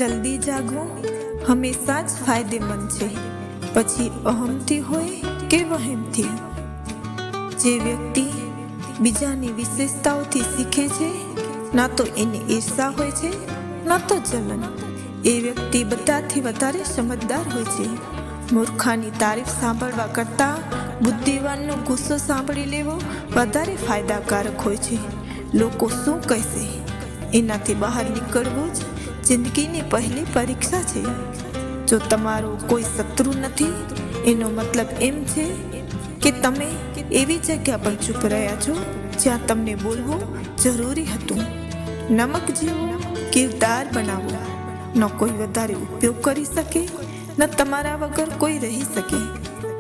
જલ્દી જાગવું હંમેશા જ ફાયદેમંદ છે, પછી અહમથી હોય કે વહેમથી. જે વ્યક્તિ બીજાની વિશેષતાઓથી શીખે છે, ના તો એને ઈર્ષા હોય છે ના તો જલન. એ વ્યક્તિ બધાથી વધારે સમજદાર હોય છે. મૂર્ખાની તારીફ સાંભળવા કરતાં બુદ્ધિવાનનો ગુસ્સો સાંભળી લેવો વધારે ફાયદાકારક હોય છે. લોકો શું કહેશે એનાથી બહાર નીકળવું જ જિંદગીની પહેલી પરીક્ષા છે. જો તમારો કોઈ શત્રુ નથી, એનો મતલબ એમ છે કે તમે એવી જગ્યા પર ચૂપ રહ્યા છો જ્યાં તમને બોલવું જરૂરી હતું. નમક જેવું કિરદાર બનાવો. ન કોઈ વધારે ઉપયોગ કરી શકે, ન તમારા વગર કોઈ રહી શકે.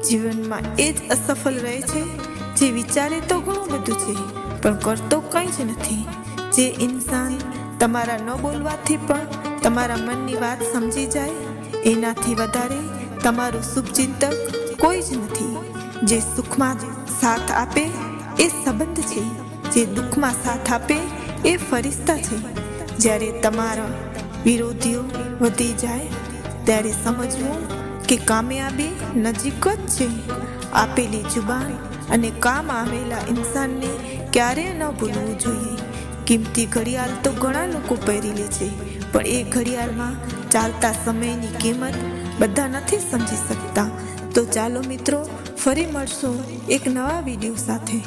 જીવનમાં એ જ અસફળ રહે છે જે વિચારે તો ઘણું બધું છે પણ કરતો કંઈ જ નથી. જે ઇન્સાન તમારા ન બોલવાથી પણ તમારા મનની વાત સમજી જાય, એનાથી વધારે તમારું શુભચિંતક કોઈ જ નથી. જે સુખમાં સાથ આપે એ સંબંધ છે, જે દુઃખમાં સાથ આપે એ ફરિશ્તા છે. જ્યારે તમારા વિરોધીઓ વધી જાય ત્યારે સમજવું કે કામયાબી નજીક જ છે. આપેલી જુબાન અને કામ આવેલા ઇન્સાનને ક્યારેય ન ભૂલવું જોઈએ. કિંમતી ઘડિયાળ તો ઘણા લોકો પહેરી લે છે, પણ એ ઘડિયાળમાં ચાલતા સમયની કિંમત બધા નથી સમજી શકતા. તો ચાલો મિત્રો, ફરી મળશું એક નવા વિડીયો સાથે.